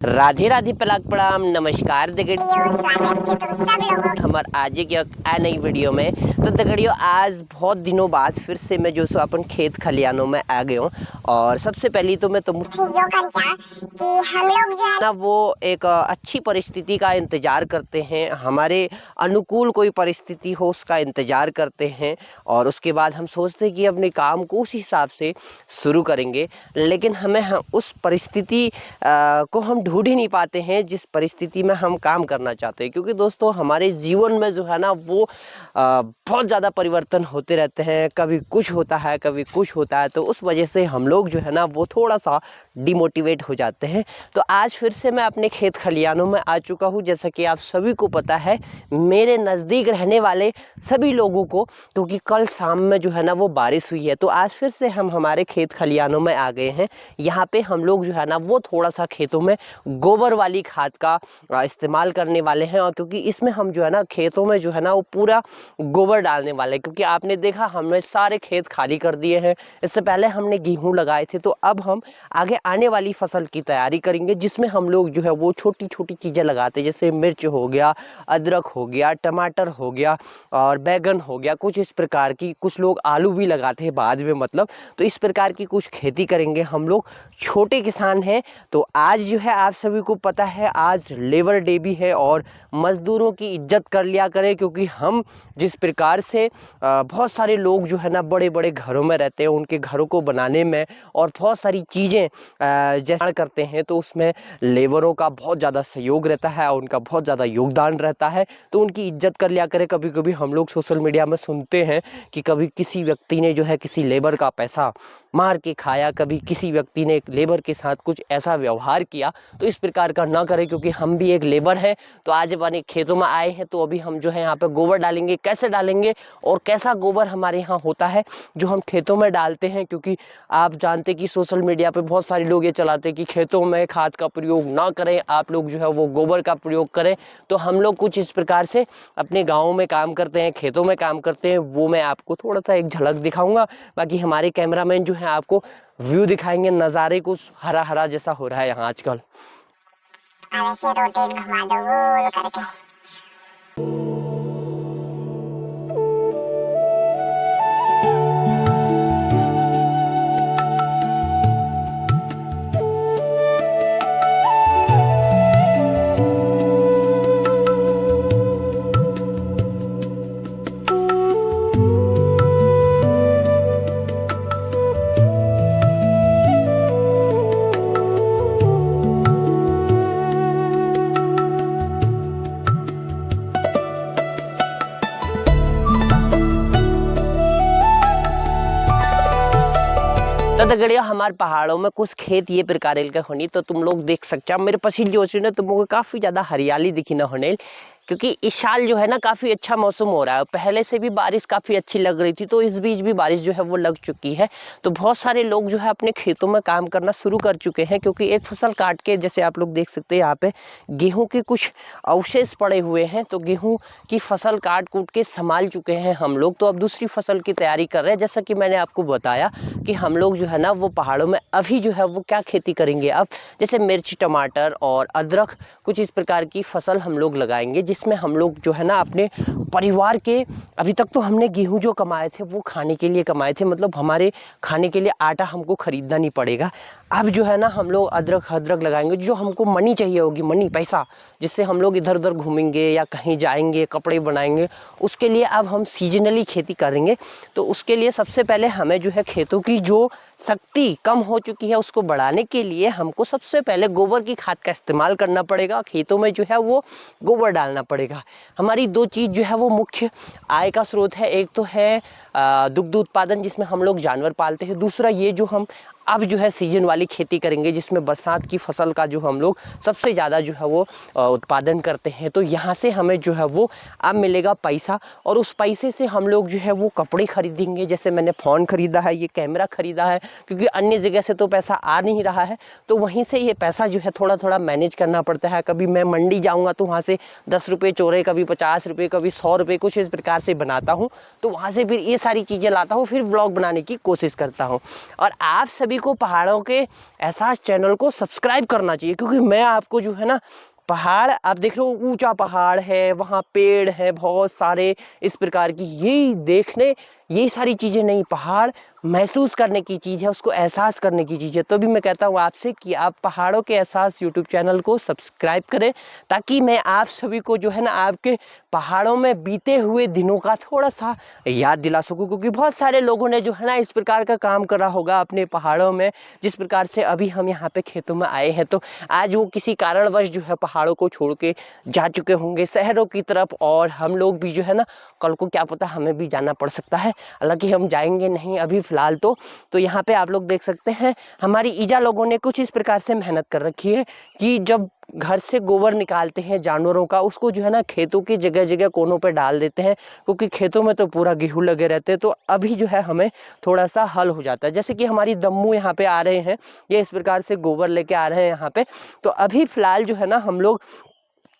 राधे राधे पलाक प्रणाम नमस्कार स्वागत है तुम सब लोगों हमार आज की नई वीडियो में। तो दगड़ियों आज बहुत दिनों बाद फिर से मैं जो सो अपन खेत खलियानों में आ गए हूँ। और सबसे पहली तो मैं तुम जो कंचा कि हम लोग जो है ना वो एक अच्छी परिस्थिति का इंतज़ार करते हैं, हमारे अनुकूल कोई परिस्थिति हो उसका इंतज़ार करते हैं और उसके बाद हम सोचते हैं कि अपने काम को उस हिसाब से शुरू करेंगे। लेकिन उस परिस्थिति को हम ढूंढ ही नहीं पाते हैं जिस परिस्थिति में हम काम करना चाहते हैं, क्योंकि दोस्तों हमारे जीवन में जो है ना वो बहुत ज़्यादा परिवर्तन होते रहते हैं। कभी कुछ होता है कभी कुछ होता है, तो उस वजह से हम लोग जो है ना वो थोड़ा सा डिमोटिवेट हो जाते हैं। तो आज फिर से मैं अपने खेत खलियानों में आ चुका हूँ। जैसा कि आप सभी को पता है, मेरे नज़दीक रहने वाले सभी लोगों को, क्योंकि कल शाम में जो है ना वो बारिश हुई है, तो आज फिर से हम हमारे खेत खलियानों में आ गए हैं। यहाँ पे हम लोग जो है ना वो थोड़ा सा खेतों में गोबर वाली खाद का इस्तेमाल करने वाले हैं। और क्योंकि इसमें हम जो है ना खेतों में जो है ना वो पूरा गोबर डालने वाले हैं, क्योंकि आपने देखा हमने सारे खेत खाली कर दिए हैं। इससे पहले हमने गेहूं लगाए थे, तो अब हम आगे आने वाली फसल की तैयारी करेंगे, जिसमें हम लोग जो है वो छोटी छोटी चीज़ें लगाते हैं, जैसे मिर्च हो गया, अदरक हो गया, टमाटर हो गया और बैगन हो गया। कुछ इस प्रकार की, कुछ लोग आलू भी लगाते हैं बाद में, मतलब तो इस प्रकार की कुछ खेती करेंगे। हम लोग छोटे किसान हैं। तो आज जो है आप सभी को पता है आज लेबर डे भी है, और मज़दूरों की इज्जत कर लिया करें, क्योंकि हम जिस प्रकार से बहुत सारे लोग जो है ना बड़े बड़े घरों में रहते हैं, उनके घरों को बनाने में और बहुत सारी चीज़ें जैसा करते हैं, तो उसमें लेबरों का बहुत ज़्यादा सहयोग रहता है और उनका बहुत ज़्यादा योगदान रहता है। तो उनकी इज्जत कर लिया करें। कभी कभी हम लोग सोशल मीडिया में सुनते हैं कि कभी किसी व्यक्ति ने जो है किसी लेबर का पैसा मार के खाया, कभी किसी व्यक्ति ने एक लेबर के साथ कुछ ऐसा व्यवहार किया। तो इस प्रकार का ना करें, क्योंकि हम भी एक लेबर है। तो आज अपने खेतों में आए हैं, तो अभी हम जो है यहाँ पे गोबर डालेंगे। कैसे डालेंगे और कैसा गोबर हमारे यहाँ होता है जो हम खेतों में डालते हैं, क्योंकि आप जानते कि सोशल मीडिया पे बहुत सारे लोग ये चलाते हैं कि खेतों में खाद का प्रयोग ना करें, आप लोग जो है वो गोबर का प्रयोग करें। तो हम लोग कुछ इस प्रकार से अपने गाँव में काम करते हैं, खेतों में काम करते हैं, वो मैं आपको थोड़ा सा एक झलक दिखाऊंगा। बाकी हमारे कैमरामैन जो है आपको व्यू दिखाएंगे, नज़ारे कुछ हरा हरा जैसा हो रहा है यहाँ आजकल। ऐसे रोटेट घुमा दो गोल करके। तो दगड़िया हमारे पहाड़ों में कुछ खेत ये प्रकार के होनी, तो तुम लोग देख सकते हो मेरे पसीन जो ना तुमको काफ़ी ज़्यादा हरियाली दिखी ना होने, क्योंकि इस साल जो है ना काफ़ी अच्छा मौसम हो रहा है। पहले से भी बारिश काफ़ी अच्छी लग रही थी, तो इस बीच भी बारिश जो है वो लग चुकी है। तो बहुत सारे लोग जो है अपने खेतों में काम करना शुरू कर चुके हैं, क्योंकि एक फसल काट के, जैसे आप लोग देख सकते हैं यहाँ पे गेहूं के कुछ अवशेष पड़े हुए हैं, तो गेहूं की फसल काट कूट के संभाल चुके हैं हम लोग। तो अब दूसरी फसल की तैयारी कर रहे हैं। जैसा कि मैंने आपको बताया कि हम लोग जो है ना वो पहाड़ों में अभी जो है वो क्या खेती करेंगे, अब जैसे मिर्च, टमाटर और अदरक, कुछ इस प्रकार की फसल हम लोग लगाएंगे, जिसमें हम लोग जो है ना अपने परिवार के, अभी तक तो हमने गेहूं जो कमाए थे वो खाने के लिए कमाए थे, मतलब हमारे खाने के लिए आटा हमको खरीदना नहीं पड़ेगा। अब जो है ना हम लोग अदरक लगाएंगे, जो हमको मनी चाहिए होगी, मनी पैसा, जिससे हम लोग इधर उधर घूमेंगे या कहीं जाएंगे, कपड़े बनाएंगे, उसके लिए अब हम सीजनली खेती करेंगे। तो उसके लिए सबसे पहले हमें जो है खेतों की जो शक्ति कम हो चुकी है उसको बढ़ाने के लिए हमको सबसे पहले गोबर की खाद का इस्तेमाल करना पड़ेगा। खेतों में जो है वो गोबर डालना पड़ेगा। हमारी दो चीज़ जो है वो मुख्य आय का स्रोत है, एक तो है दुग्ध उत्पादन, जिसमें हम लोग जानवर पालते हैं, दूसरा ये जो हम अब जो है सीजन वाली खेती करेंगे, जिसमें बरसात की फसल का जो हम लोग सबसे ज़्यादा जो है वो उत्पादन करते हैं। तो यहाँ से हमें जो है वो अब मिलेगा पैसा, और उस पैसे से हम लोग जो है वो कपड़े खरीदेंगे। जैसे मैंने फ़ोन ख़रीदा है, ये कैमरा ख़रीदा है, क्योंकि अन्य जगह से तो पैसा आ नहीं रहा है, तो वहीं से ये पैसा जो है थोड़ा थोड़ा मैनेज करना पड़ता है। कभी मैं मंडी जाऊँगा तो वहाँ से 10 रुपये चोरे, कभी 50 रुपये, कभी 100 रुपये, कुछ इस प्रकार से बनाता हूँ। तो वहाँ से फिर ये सारी चीज़ें लाता हूँ, फिर व्लॉग बनाने की कोशिश करता हूँ। और आप सभी को पहाड़ों के एहसास चैनल को सब्सक्राइब करना चाहिए, क्योंकि मैं आपको जो है ना पहाड़, आप देख रहे हो ऊंचा पहाड़ है, वहाँ पेड़ है बहुत सारे इस प्रकार की, यही देखने, ये सारी चीज़ें नहीं, पहाड़ महसूस करने की चीज़ है, उसको एहसास करने की चीज़ है। तो भी मैं कहता हूँ आपसे कि आप पहाड़ों के एहसास यूट्यूब चैनल को सब्सक्राइब करें, ताकि मैं आप सभी को जो है ना आपके पहाड़ों में बीते हुए दिनों का थोड़ा सा याद दिला सकूं, क्योंकि बहुत सारे लोगों ने जो है ना इस प्रकार का काम करा होगा अपने पहाड़ों में, जिस प्रकार से अभी हम यहाँ पे खेतों में आए हैं, तो आज वो किसी कारणवश जो है पहाड़ों को छोड़ के जा चुके होंगे शहरों की तरफ, और हम लोग भी जो है ना कल को क्या पता हमें भी जाना पड़ सकता है, हालांकि हम जाएंगे नहीं अभी फिलहाल तो यहाँ पे आप लोग देख सकते हैं हमारी ईजा लोगों ने कुछ इस प्रकार से मेहनत कर रखी है कि जब घर से गोबर निकालते हैं जानवरों का, उसको जो है ना खेतों की जगह जगह कोनों पे डाल देते हैं, क्योंकि खेतों में तो पूरा गेहूं लगे रहते हैं। तो अभी जो है हमें थोड़ा सा हल हो जाता है, जैसे कि हमारी दम्मू यहाँ पे आ रहे हैं, ये इस प्रकार से गोबर लेके आ रहे हैं यहाँ पे। तो अभी फिलहाल जो है ना हम लोग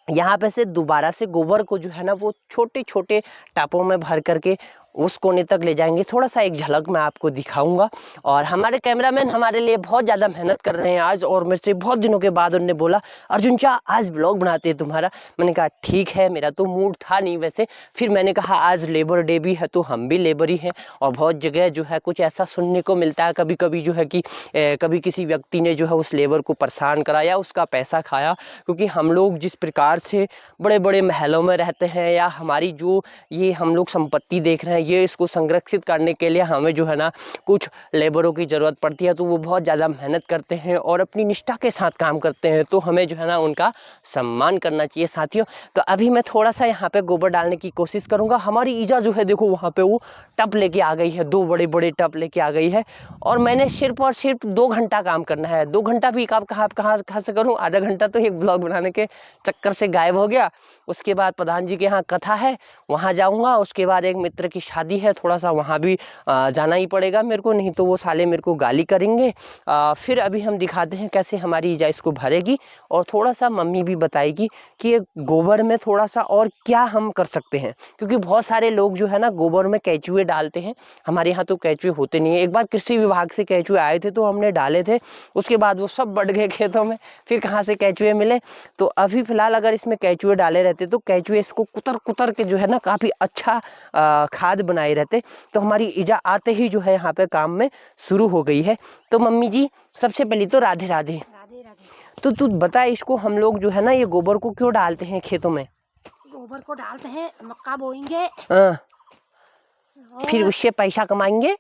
यहाँ पे से दोबारा से गोबर को जो है ना वो छोटे छोटे टापों में भर करके उस कोने तक ले जाएंगे। थोड़ा सा एक झलक मैं आपको दिखाऊंगा, और हमारे कैमरामैन हमारे लिए बहुत ज़्यादा मेहनत कर रहे हैं आज, और मेरे से बहुत दिनों के बाद उन्होंने बोला अर्जुन चा आज ब्लॉग बनाते हैं तुम्हारा। मैंने कहा ठीक है, मेरा तो मूड था नहीं वैसे, फिर मैंने कहा आज लेबर डे भी है तो हम भी लेबर ही हैं, और बहुत जगह जो है कुछ ऐसा सुनने को मिलता है कभी कभी जो है कि कभी किसी व्यक्ति ने जो है उस लेबर को परेशान करा या उसका पैसा खाया, क्योंकि हम लोग जिस प्रकार से बड़े बड़े महलों में रहते हैं, या हमारी जो ये हम लोग संपत्ति देख रहे हैं, ये इसको संरक्षित करने के लिए हमें जो है ना कुछ लेबरों की ज़रूरत पड़ती है, तो वो बहुत ज़्यादा मेहनत करते हैं और अपनी निष्ठा के साथ काम करते हैं, तो हमें जो है ना उनका सम्मान करना चाहिए साथियों। तो अभी मैं थोड़ा सा यहाँ पे गोबर डालने की कोशिश करूँगा। हमारी ईजा जो है देखो वहाँ पे वो टब लेके आ गई है, 2 बड़े बड़े टब लेके आ गई है, और मैंने सिर्फ और सिर्फ 2 घंटा काम करना है। 2 घंटा भी आप कहाँ से करूँ, आधा घंटा तो एक ब्लॉग बनाने के चक्कर से गायब हो गया। उसके बाद प्रधान जी के यहाँ कथा है, वहाँ जाऊँगा। उसके बाद एक मित्र की शादी है, थोड़ा सा वहाँ भी जाना ही पड़ेगा मेरे को, नहीं तो वो साले मेरे को गाली करेंगे। फिर अभी हम दिखाते हैं कैसे हमारी ईजा इसको भरेगी, और थोड़ा सा मम्मी भी बताएगी कि ये गोबर में थोड़ा सा और क्या हम कर सकते हैं, क्योंकि बहुत सारे लोग जो है ना गोबर में केंचुए डालते हैं। हमारे यहाँ तो केंचुए होते नहीं है। एक बार कृषि विभाग से केंचुए आए थे तो हमने डाले थे, उसके बाद वो सब बढ़ गए खेतों में, फिर कहाँ से केंचुए मिले। तो अभी फिलहाल अगर इसमें केंचुए डाले रहते तो केंचुए इसको कुतर कुतर के जो है ना काफ़ी अच्छा खाद बनाए रहते। तो हमारी ईजा आते ही जो है यहाँ पे काम में शुरू हो गई है। तो मम्मी जी सबसे पहले तो राधे राधे। राधे राधे। तो तू बता इसको हम लोग जो है ना ये गोबर को क्यों डालते हैं खेतों में? गोबर को डालते हैं, मक्का बोएंगे हाँ, फिर और उससे पैसा कमाएंगे।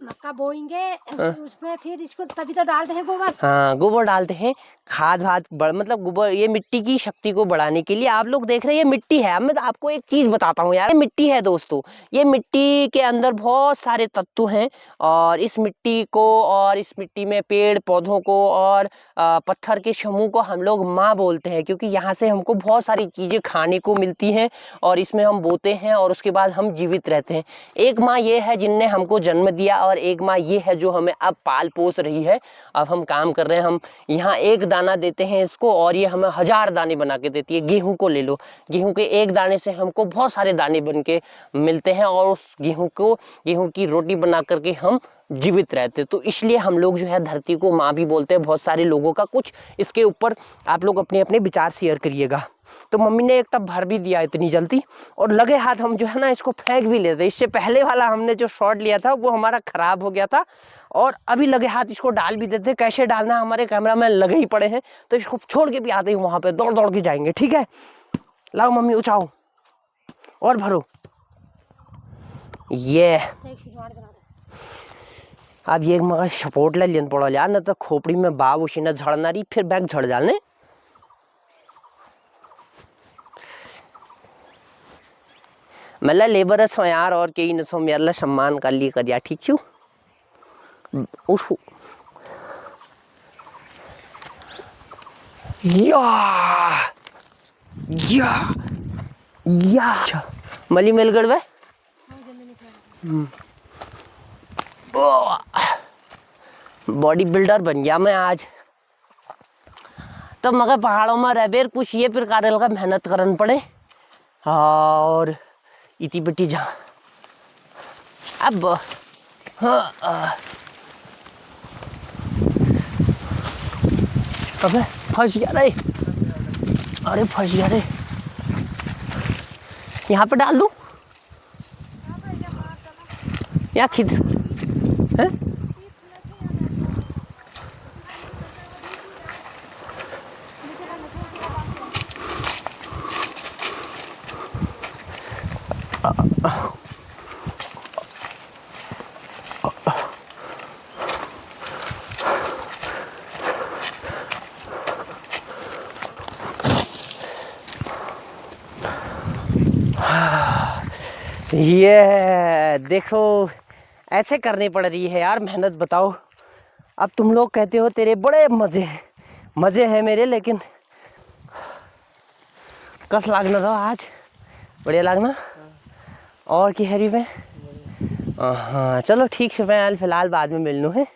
मक्का बोएंगे हाँ। उसमें फिर इसको तभी तो डालते हैं गोबर। हाँ, गोबर डालते हैं, खाद वाद मतलब गोबर, ये मिट्टी की शक्ति को बढ़ाने के लिए। आप लोग देख रहे हैं ये मिट्टी है। मैं तो आपको एक चीज बताता हूँ यार, ये मिट्टी है दोस्तों, ये मिट्टी के अंदर बहुत सारे तत्व हैं, और इस मिट्टी को, और इस मिट्टी में पेड़ पौधों को और पत्थर के समूह को हम लोग माँ बोलते हैं, क्योंकि यहाँ से हमको बहुत सारी चीजें खाने को मिलती हैं, और इसमें हम बोते हैं और उसके बाद हम जीवित रहते हैं। एक माँ ये है जिनने हमको जन्म दिया, और एक माँ ये है जो हमें अब पाल पोस रही है। अब हम काम कर रहे हैं, हम यहाँ एक दाना देते हैं इसको और ये हमें 1000 दाने बना के देती है। गेहूं को ले लो, गेहूं के एक दाने से हमको बहुत सारे दाने बन के मिलते हैं, और उस गेहूं की रोटी बना करके हम जीवित रहते। तो इसलिए हम लोग जो है धरती को माँ भी बोलते हैं। बहुत सारे लोगों का कुछ इसके ऊपर आप लोग अपने अपने विचार शेयर करिएगा। तो मम्मी ने एक टब भर भी दिया इतनी जल्दी, और लगे हाथ हम जो है ना इसको फेंक भी लेते। इससे पहले वाला हमने जो शॉट लिया था वो हमारा खराब हो गया था, और अभी लगे हाथ इसको डाल भी देते। कैसे डालना हमारे कैमरामैन लगे ही पड़े हैं, तो इसको छोड़ के भी आते हैं वहां पे, दौड़ दौड़ के जाएंगे। ठीक है, लाओ मम्मी उठाओ और भरो। ये अब ये मगर सपोर्ट ले लेन पड़ो यार, न तो खोपड़ी में बाव उसी न झड़ना रही, फिर बैग झड़ जाने। मतलब लेबर सो यार, और कई न सो मेरे सम्मान कर ली कर यार, ठीक छू उस या मली मेलगढ़ में बॉडी बिल्डर बन गया मैं आज। तो मगर पहाड़ों में रह बेर कुछ ये प्रकार का मेहनत करन पड़े, और इतनी बेटी जा अब हाँ अबे फंस गया रे, अरे फंस गया रे। यहाँ पे डाल दूँ, यहाँ खींच हैं? ये देखो ऐसे करनी पड़ रही है यार मेहनत, बताओ। अब तुम लोग कहते हो तेरे बड़े मज़े हैं मेरे, लेकिन कस लागना था आज, बढ़िया लागना। और की हैरी में हाँ चलो ठीक से, मैं फ़िलहाल बाद में मिल लूँ है।